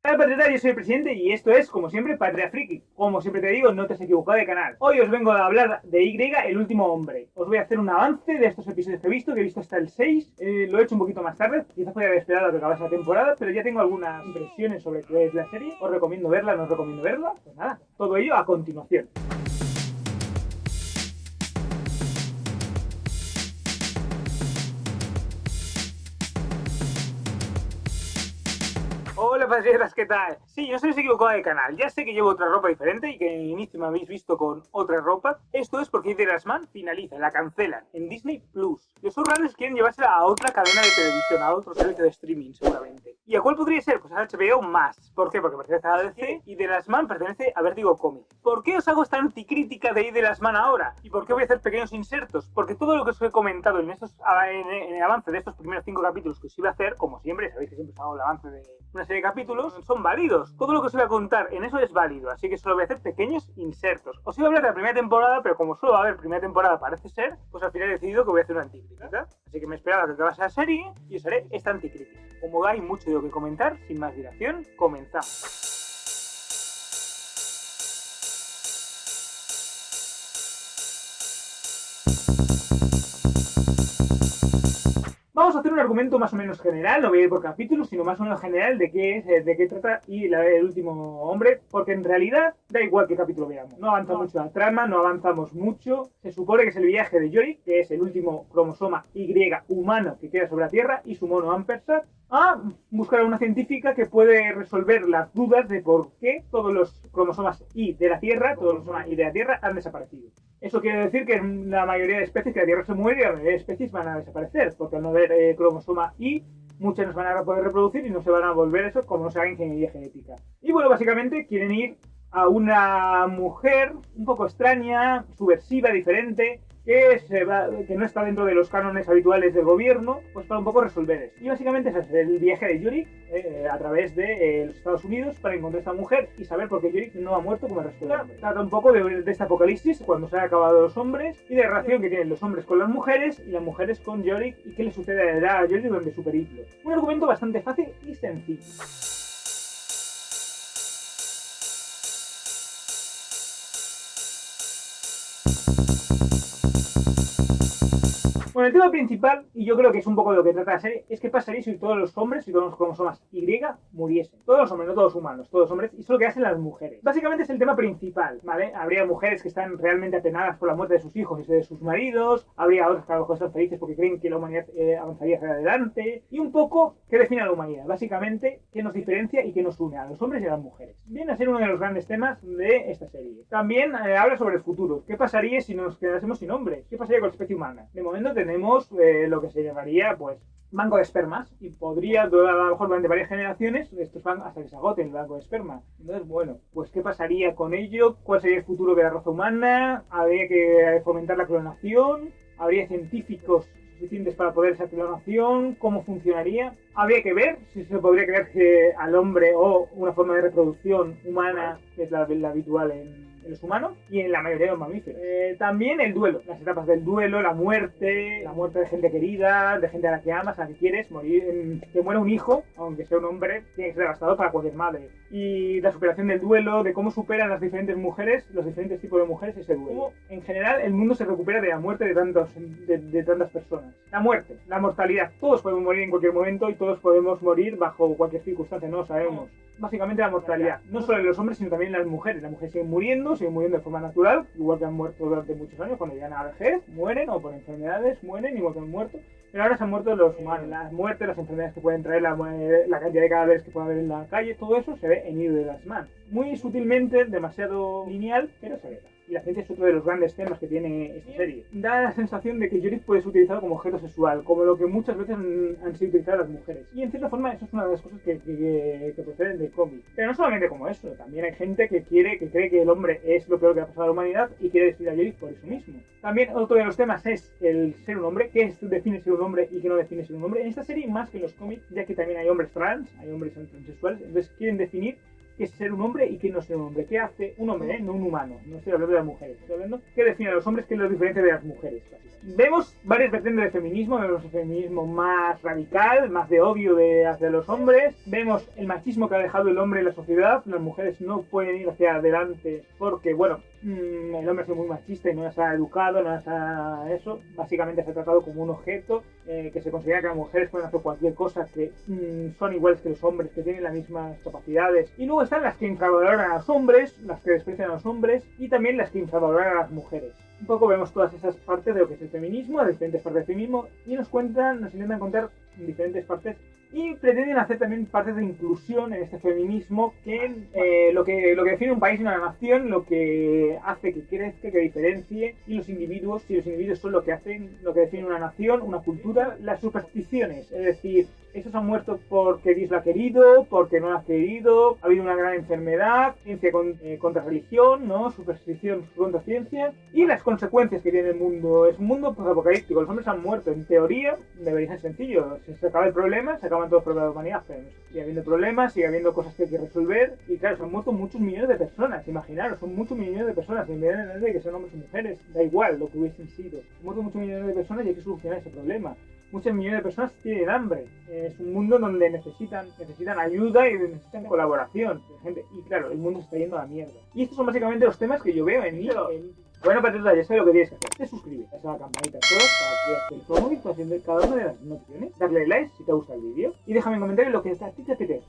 tal, Patriota? Yo soy el presidente y esto es, como siempre, Patria Friki. Como siempre te digo, no te has equivocado de canal. Hoy os vengo a hablar de Y, el último hombre. Os voy a hacer un avance de estos episodios que he visto hasta el 6. Lo he hecho un poquito más tarde, quizás podría haber esperado a que acabase la temporada, pero ya tengo algunas impresiones sobre qué es la serie. Os recomiendo verla, no os recomiendo verla. Pues nada, todo ello a continuación. Hola patriotas, ¿qué tal? Sí, no se os equivocado de canal. Ya sé que llevo otra ropa diferente y que en inicio me habéis visto con otra ropa. Esto es porque The Last Man finaliza, la cancelan en Disney Plus. Los showrunners quieren llevársela a otra cadena de televisión, a otro servicio de streaming seguramente. ¿Y a cuál podría ser? Pues a HBO más. ¿Por qué? Porque pertenece a DC y The Last Man pertenece a Vertigo Comics. ¿Por qué os hago esta anticrítica de The Last Man ahora? ¿Y por qué voy a hacer pequeños insertos? Porque todo lo que os he comentado en el avance de estos primeros 5 capítulos que os iba a hacer, como siempre, sabéis que siempre os hago el avance de una serie de capítulos, son válidos. Todo lo que os voy a contar en eso es válido, así que solo voy a hacer pequeños insertos. Os iba a hablar de la primera temporada, pero como solo va a haber primera temporada parece ser, pues al final he decidido que voy a hacer una anticrítica. Así que me esperaba que acabase la serie y os haré esta anticrítica. Como hay mucho de lo que comentar, sin más dilación, comenzamos. Vamos a hacer un argumento más o menos general, no voy a ir por capítulos, sino más o menos general de qué es, de qué trata y el último hombre, porque en realidad da igual qué capítulo veamos. No avanza mucho la trama, no avanzamos mucho. Se supone que es el viaje de Yorick, que es el último cromosoma Y humano que queda sobre la Tierra, y su mono Ampersand, a buscar a una científica que puede resolver las dudas de por qué todos los cromosomas Y de la Tierra, todos los cromosomas Y de la Tierra han desaparecido. Eso quiere decir que en la mayoría de especies que la Tierra se muere y la mayoría de especies van a desaparecer, porque al no haber cromosoma Y, muchas no se van a poder reproducir y no se van a volver eso como no se haga ingeniería genética. Y bueno, básicamente quieren ir a una mujer un poco extraña, subversiva, diferente, que no está dentro de los cánones habituales del gobierno, pues para un poco resolver eso. Y básicamente ese es el viaje de Yorick a través de los Estados Unidos para encontrar a esta mujer y saber por qué Yorick no ha muerto como el resto de los hombres. Trata un poco de este apocalipsis cuando se han acabado los hombres y de la relación que tienen los hombres con las mujeres y las mujeres con Yorick y qué le sucederá a Yorick durante su periplo. Un argumento bastante fácil y sencillo. Bueno, el tema principal, y yo creo que es un poco de lo que trata la serie, es qué pasaría si todos los hombres y todos los cromosomas Y muriesen. Todos los hombres, no todos humanos, todos hombres, y solo quedasen las mujeres. Básicamente es el tema principal, ¿vale? Habría mujeres que están realmente apenadas por la muerte de sus hijos y de sus maridos, habría otras que a lo mejor están felices porque creen que la humanidad avanzaría hacia adelante, y un poco qué define a la humanidad, básicamente qué nos diferencia y qué nos une a los hombres y a las mujeres. Viene a ser uno de los grandes temas de esta serie. También habla sobre el futuro. ¿Qué pasaría si nos quedásemos sin hombres? ¿Qué pasaría con la especie humana? De momento tenemos lo que se llamaría, pues, banco de espermas, y podría durar a lo mejor durante varias generaciones, estos van hasta que se agoten el banco de esperma. Entonces, bueno, pues ¿qué pasaría con ello? ¿Cuál sería el futuro de la raza humana? ¿Habría que fomentar la clonación? ¿Habría científicos suficientes para poder esa clonación? ¿Cómo funcionaría? Habría que ver si se podría crear que al hombre o una forma de reproducción humana, que es la habitual en los humanos y en la mayoría de los mamíferos. También el duelo, las etapas del duelo, la muerte de gente querida, de gente a la que amas, a la que quieres, morir, que muera un hijo, aunque sea un hombre, tiene que ser devastador para cualquier madre. Y la superación del duelo, de cómo superan las diferentes mujeres, los diferentes tipos de mujeres ese duelo. Cómo, en general, el mundo se recupera de la muerte de tantas personas. La muerte, la mortalidad, todos podemos morir en cualquier momento y todos podemos morir bajo cualquier circunstancia, no lo sabemos. Básicamente la mortalidad, no solo en los hombres, sino también en las mujeres. Las mujeres siguen muriendo de forma natural, igual que han muerto durante muchos años, cuando llegan a la vejez, mueren, o por enfermedades, mueren, igual que han muerto. Pero ahora se han muerto los humanos, las muertes, las enfermedades que pueden traer, la cantidad de cadáveres que puede haber en la calle, todo eso se ve en The Last Man. Muy sutilmente, demasiado lineal, pero se ve. Y la ciencia es otro de los grandes temas que tiene esta serie. Da la sensación de que Yorick puede ser utilizado como objeto sexual, como lo que muchas veces han sido utilizadas las mujeres. Y en cierta forma eso es una de las cosas que proceden del cómic. Pero no solamente como eso, también hay gente que cree que el hombre es lo peor que ha pasado a la humanidad y quiere destruir a Yorick por eso mismo. También otro de los temas es el ser un hombre, qué define ser un hombre y qué no define ser un hombre. En esta serie más que en los cómics, ya que también hay hombres trans, hay hombres transexuales, entonces quieren definir qué es ser un hombre y qué no es ser un hombre. ¿Qué hace un hombre, no un humano? No estoy hablando de las mujeres, estoy hablando qué define a los hombres, qué es lo diferente de las mujeres. Vemos varias vertientes de feminismo, vemos el feminismo más radical, más de odio hacia los hombres, vemos el machismo que ha dejado el hombre en la sociedad, las mujeres no pueden ir hacia adelante porque, bueno, el hombre ha sido muy machista y no las ha educado, no las ha eso, básicamente se ha tratado como un objeto, que se considera que las mujeres pueden hacer cualquier cosa, que son iguales que los hombres, que tienen las mismas capacidades. Y luego están las que infravaloran a los hombres, las que desprecian a los hombres y también las que infravaloran a las mujeres. Un poco vemos todas esas partes de lo que es el feminismo, las diferentes partes del feminismo, y nos intentan contar diferentes partes y pretenden hacer también partes de inclusión en este feminismo, que lo que define un país y una nación, lo que hace que crezca, que diferencie, y los individuos, si los individuos son lo que hacen, lo que define una nación, una cultura, las supersticiones, es decir, esos han muerto porque Dios lo ha querido, porque no lo ha querido, ha habido una gran enfermedad, ciencia contra religión, ¿no? Superstición contra ciencia, y las consecuencias que tiene el mundo. Es un mundo apocalíptico, los hombres han muerto. En teoría, debería ser sencillo, si se acaba el problema, se acaban todos los problemas de la humanidad, pero sigue habiendo problemas, sigue habiendo cosas que hay que resolver, y claro, se han muerto muchos millones de personas, imaginaros, son muchos millones de personas, independientemente de que sean hombres o mujeres, da igual lo que hubiesen sido. Han muerto muchos millones de personas y hay que solucionar ese problema. Muchos millones de personas tienen hambre. Es un mundo donde necesitan ayuda y necesitan colaboración. Y claro, el mundo se está yendo a la mierda. Y estos son básicamente los temas que yo veo en hilo. Bueno, patriota, ya sabes lo que tienes que hacer. Te suscribes a la campanita todos para que veas el promo y haciendo cada una de las notificaciones. Darle like si te gusta el vídeo. Y déjame en comentarios lo que a ti te apetece.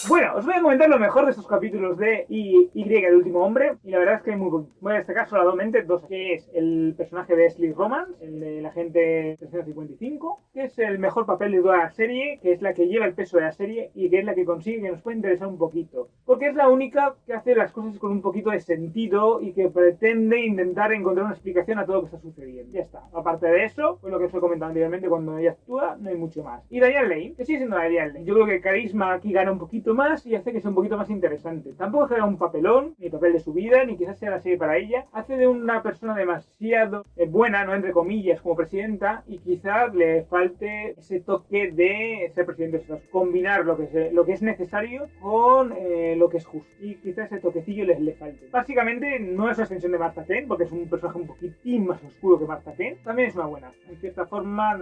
Bueno, os voy a comentar lo mejor de estos capítulos de Y, el último hombre, y la verdad es que hay muy bonito. Voy a destacar solamente dos, que es el personaje de Slick Romance, el del agente 355, que es el mejor papel de toda la serie, que es la que lleva el peso de la serie y que es la que consigue que nos pueda interesar un poquito. Porque es la única que hace las cosas con un poquito de sentido y que pretende intentar encontrar una explicación a todo lo que está sucediendo. Ya está. Aparte de eso, pues lo que os he comentado anteriormente, cuando ella actúa, no hay mucho más. Y Diane Lane, que sigue siendo Diane Lane. Yo creo que el carisma aquí gana un poquito más y hace que sea un poquito más interesante. Tampoco será un papelón, ni papel de su vida, ni quizás sea la serie para ella. Hace de una persona demasiado buena, no entre comillas, como presidenta, y quizás le falte ese toque de ser presidente. O sea, combinar lo que es necesario con lo que es justo. Y quizás ese toquecillo le falte. Básicamente no es una extensión de Martha Kent, porque es un personaje un poquitín más oscuro que Martha Kent. También es una buena. En cierta forma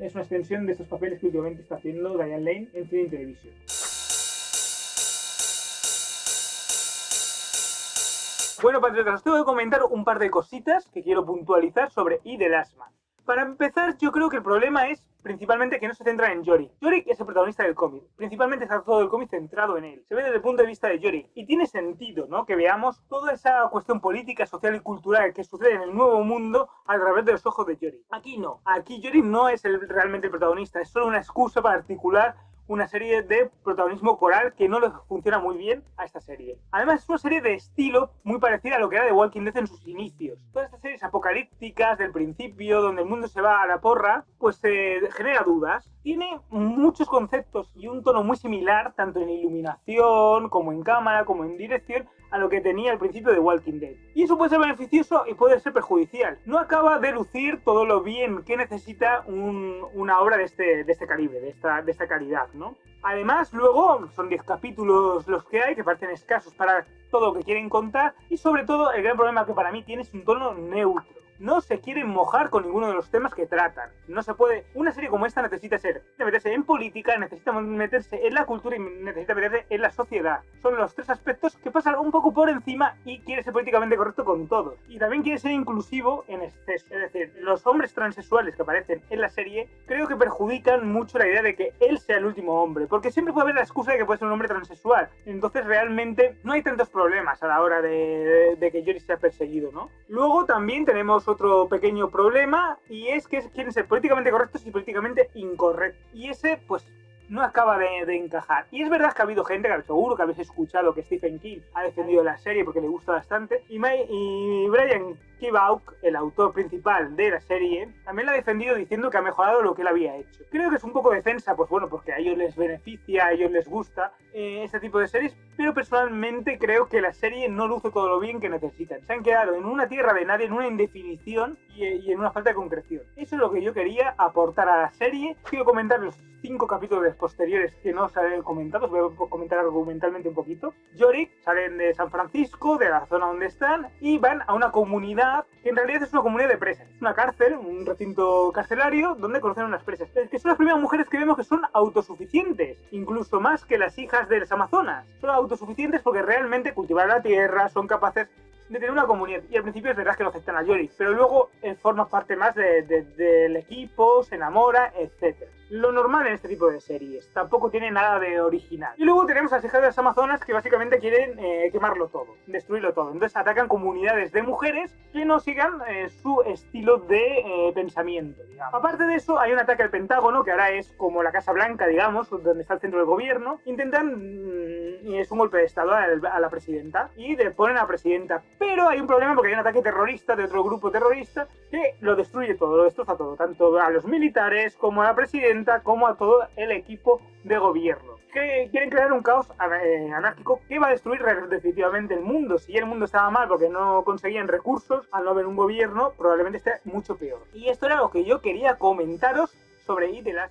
es una extensión de estos papeles que últimamente está haciendo Diane Lane en cine y televisión. Bueno, patriotas, os tengo que comentar un par de cositas que quiero puntualizar sobre Y The Last Man. Para empezar, yo creo que el problema es principalmente que no se centra en Yorick. Yorick es el protagonista del cómic. Principalmente está todo el cómic centrado en él. Se ve desde el punto de vista de Yorick. Y tiene sentido, ¿no?, que veamos toda esa cuestión política, social y cultural que sucede en el Nuevo Mundo a través de los ojos de Yorick. Aquí no. Aquí Yorick no es realmente el protagonista. Es solo una excusa para articular una serie de protagonismo coral que no le funciona muy bien a esta serie. Además, es una serie de estilo muy parecida a lo que era The Walking Dead en sus inicios. Todas estas series apocalípticas del principio, donde el mundo se va a la porra, pues genera dudas. Tiene muchos conceptos y un tono muy similar, tanto en iluminación, como en cámara, como en dirección, a lo que tenía al principio de Walking Dead. Y eso puede ser beneficioso y puede ser perjudicial. No acaba de lucir todo lo bien que necesita una obra de este calibre, de esta calidad, ¿no? Además, luego, son 10 capítulos los que hay, que parecen escasos para todo lo que quieren contar, y sobre todo, el gran problema que para mí tiene es un tono neutro. No se quieren mojar con ninguno de los temas que tratan. No se puede. Una serie como esta necesita meterse en política, necesita meterse en la cultura y necesita meterse en la sociedad. Son los tres aspectos que pasan un poco por encima y quiere ser políticamente correcto con todos. Y también quiere ser inclusivo en exceso. Es decir, los hombres transexuales que aparecen en la serie creo que perjudican mucho la idea de que él sea el último hombre. Porque siempre puede haber la excusa de que puede ser un hombre transexual. Entonces realmente no hay tantos problemas a la hora de que Yorick sea perseguido, ¿no? Luego también tenemos otro pequeño problema, y es que quieren ser políticamente correctos y políticamente incorrectos. Y ese, pues, no acaba de encajar. Y es verdad que ha habido gente, que seguro que habéis escuchado que Stephen King ha defendido la serie porque le gusta bastante, y Brian Ki Bauk, el autor principal de la serie, también la ha defendido diciendo que ha mejorado lo que él había hecho. Creo que es un poco defensa, pues bueno, porque a ellos les beneficia, a ellos les gusta este tipo de series, pero personalmente creo que la serie no luce todo lo bien que necesitan. Se han quedado en una tierra de nadie, en una indefinición y en una falta de concreción. Eso es lo que yo quería aportar a la serie. Quiero comentar los 5 capítulos posteriores que no os he comentado, os voy a comentar argumentalmente un poquito. Yorick salen de San Francisco, de la zona donde están, y van a una comunidad que en realidad es una comunidad de presas. Es una cárcel, un recinto carcelario donde conocen a unas presas. Es que son las primeras mujeres que vemos que son autosuficientes, incluso más que las hijas de las Amazonas. Son autosuficientes porque realmente cultivan la tierra, son capaces de tener una comunidad. Y al principio es verdad que no aceptan a Yorick, pero luego forma parte más del equipo, se enamora, etc. Lo normal en este tipo de series, tampoco tiene nada de original. Y luego tenemos a las hijas de las Amazonas que básicamente quieren quemarlo todo, destruirlo todo. Entonces atacan comunidades de mujeres que no sigan su estilo de pensamiento, digamos. Aparte de eso, hay un ataque al Pentágono, que ahora es como la Casa Blanca, digamos, donde está el centro del gobierno. Intentan, es un golpe de estado a la presidenta, y le ponen a la presidenta. Pero hay un problema porque hay un ataque terrorista de otro grupo terrorista que lo destruye todo, lo destroza todo, tanto a los militares como a la presidenta, como a todo el equipo de gobierno. Que quieren crear un caos anárquico que va a destruir definitivamente el mundo. Si el mundo estaba mal porque no conseguían recursos, al no haber un gobierno, probablemente esté mucho peor. Y esto era lo que yo quería comentaros sobre Y de las...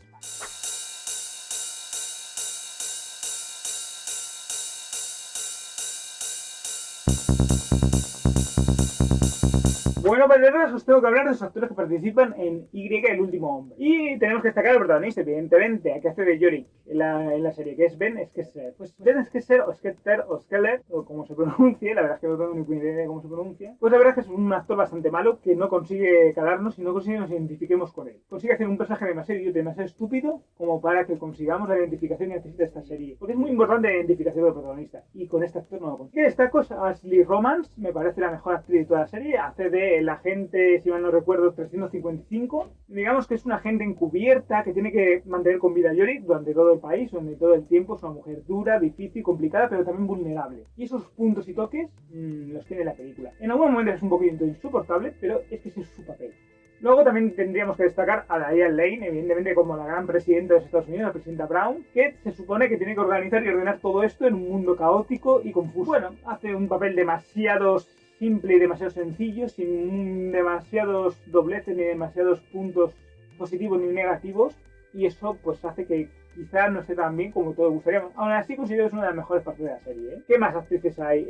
Bueno, para os tengo que hablar de los actores que participan en Y, el último hombre. Y tenemos que destacar al protagonista, evidentemente, que hace de Yorick en la serie, que es Ben Schexer. Pues Ben Schexer, o Schexter, o Skeller, o como se pronuncie, la verdad es que no tengo ni idea de cómo se pronuncia. Pues la verdad es que es un actor bastante malo, que no consigue calarnos y no consigue que nos identifiquemos con él. Consigue hacer un personaje demasiado idiota, demasiado estúpido, como para que consigamos la identificación que necesita esta serie. Porque es muy importante la identificación del protagonista, y con este actor no lo consigue. ¿Qué destaco? Ashley Romance, me parece la mejor actriz de toda la serie, hace de el agente, si mal no recuerdo, 355. Digamos que es una agente encubierta que tiene que mantener con vida a Yorick durante todo el país, donde todo el tiempo es una mujer dura, difícil, complicada, pero también vulnerable. Y esos puntos y toques los tiene la película. En algún momento es un poquito insoportable, pero es que ese es su papel. Luego también tendríamos que destacar a Diane Lane, evidentemente como la gran presidenta de los Estados Unidos, la presidenta Brown, que se supone que tiene que organizar y ordenar todo esto en un mundo caótico y confuso. Bueno, hace un papel demasiado simple y demasiado sencillo, sin demasiados dobleces ni demasiados puntos positivos ni negativos, y eso pues hace que quizás no esté tan bien como todos gustaríamos. Aún así considero que es una de las mejores partes de la serie, ¿eh? ¿Qué más actrices hay?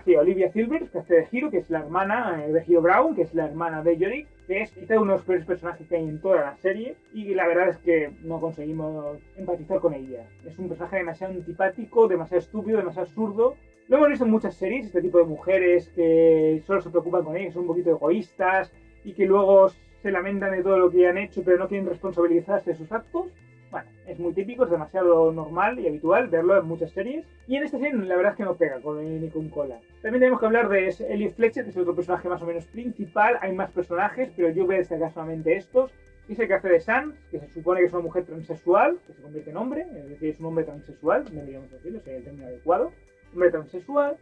Sí, Olivia Silver, que hace de Hiro, que es la hermana de Hiro Brown, que es la hermana de Yorick, que es quizá uno de los peores personajes que hay en toda la serie, y la verdad es que no conseguimos empatizar con ella. Es un personaje demasiado antipático, demasiado estúpido, demasiado absurdo. Lo hemos visto en muchas series, este tipo de mujeres que solo se preocupan con ellas, son un poquito egoístas y que luego se lamentan de todo lo que han hecho pero no quieren responsabilizarse de sus actos. Bueno, es muy típico, es demasiado normal y habitual verlo en muchas series. Y en esta serie la verdad es que no pega ni con cola. También tenemos que hablar de Elliot Fletcher, que es otro personaje más o menos principal. Hay más personajes, pero yo voy a destacar solamente estos. Es el que hace de Sans, que se supone que es una mujer transexual, que se convierte en hombre, es decir, es un hombre transexual, deberíamos decirlo, sería el término adecuado. Hombre transexual,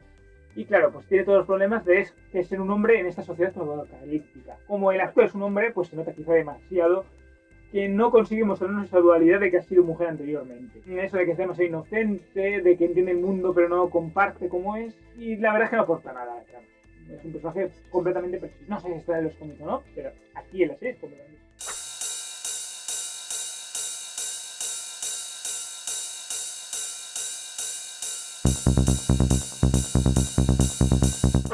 y claro, pues tiene todos los problemas de ser un hombre en esta sociedad apocalíptica. Como el actor es un hombre, pues se nota quizá demasiado que no consigue mostrarnos esa dualidad de que ha sido mujer anteriormente. Eso de que es demasiado inocente, de que entiende el mundo pero no comparte cómo es, y la verdad es que no aporta nada a la trama. Es un personaje completamente preciso. No sé si está en los cómics o no, pero aquí en la serie es completamente.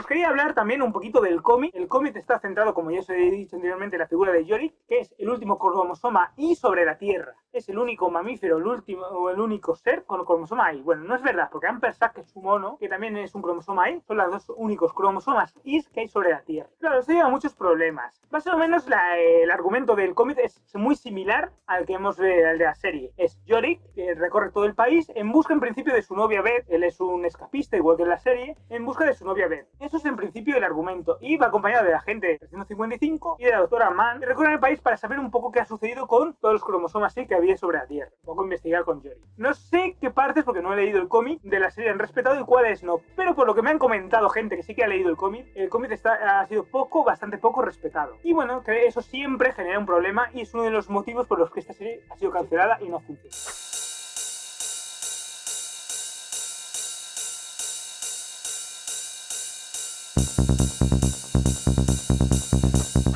Quería hablar también un poquito del cómic. El cómic está centrado, como ya os he dicho anteriormente, en la figura de Yorick, que es el último cromosoma Y sobre la Tierra. Es el único mamífero, el único ser con cromosoma Y. Bueno, no es verdad, porque Ampersat, que es su mono, que también es un cromosoma Y, son los dos únicos cromosomas Y que hay sobre la Tierra. Claro, esto lleva muchos problemas. Más o menos el argumento del cómic es muy similar al que al de la serie. Es Yorick, que recorre todo el país en busca en principio de su novia Beth. Él es un escapista, igual que en la serie, en busca de su novia Beth. Eso se en principio el argumento y va acompañado de la agente 355 y de la doctora Mann, que recorren el país para saber un poco qué ha sucedido con todos los cromosomas que había sobre la Tierra. Un poco investigar con Jory. No sé qué partes, porque no he leído el cómic de la serie han respetado y cuáles no, pero por lo que me han comentado gente que sí que ha leído el cómic ha sido bastante poco respetado. Y bueno, que eso siempre genera un problema y es uno de los motivos por los que esta serie ha sido cancelada y no funciona.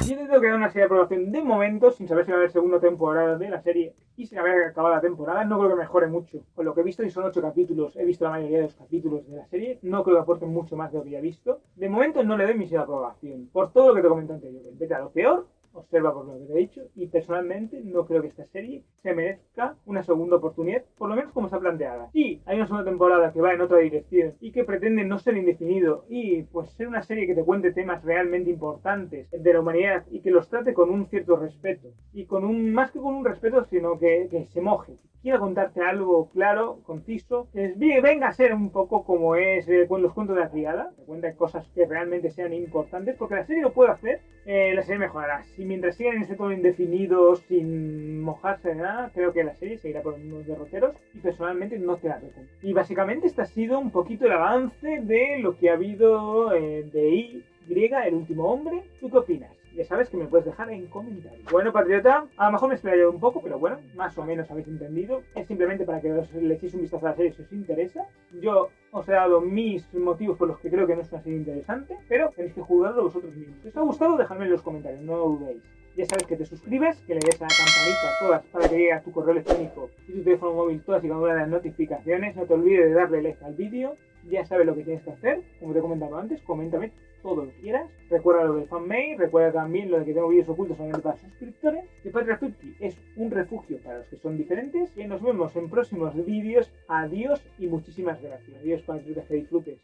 Yo tengo que dar una serie de aprobación de momento, sin saber si va a haber segunda temporada de la serie y sin haber acabado la temporada. No creo que mejore mucho con lo que he visto, y son 8 capítulos. He visto la mayoría de los capítulos de la serie. No creo que aporten mucho más de lo que ya he visto. De momento no le doy mi aprobación, por todo lo que te comenté anteriormente. Vete a lo peor, observa por lo que te he dicho, y personalmente no creo que esta serie se merezca una segunda oportunidad, por lo menos como está planteada. Sí, hay una segunda temporada que va en otra dirección y que pretende no ser indefinido y pues ser una serie que te cuente temas realmente importantes de la humanidad y que los trate con un cierto respeto y más que con un respeto, sino que se moje, quiera contarte algo claro, conciso, que venga a ser un poco como es con los cuentos de la criada, que cuenta cosas que realmente sean importantes, porque la serie lo puede hacer, la serie mejorará. Si mientras sigan en ese tono indefinido, sin mojarse de nada, creo que la serie seguirá por unos derroteros y personalmente no te la recomiendo. Y básicamente este ha sido un poquito el avance de lo que ha habido de Y, el último hombre. ¿Tú qué opinas? Ya sabes que me puedes dejar en comentarios. Bueno, patriota, a lo mejor me he explayado un poco, pero bueno, más o menos habéis entendido. Es simplemente para que le echéis un vistazo a la serie si os interesa. Yo os he dado mis motivos por los que creo que no es una serie interesante, pero tenéis que juzgarlo vosotros mismos. Si os ha gustado, dejadme en los comentarios, no lo dudéis. Ya sabes que te suscribes, que le des a la campanita todas para que llegue a tu correo electrónico y tu teléfono móvil todas y cada una de las notificaciones. No te olvides de darle like al vídeo. Ya sabes lo que tienes que hacer. Como te he comentado antes, coméntame todo lo que quieras. Recuerda lo del fanmail, recuerda también lo de que tengo vídeos ocultos solamente para suscriptores. Que Patria Tutti es un refugio para los que son diferentes. Y nos vemos en próximos vídeos. Adiós y muchísimas gracias. Adiós, patriotas, que disfrutes.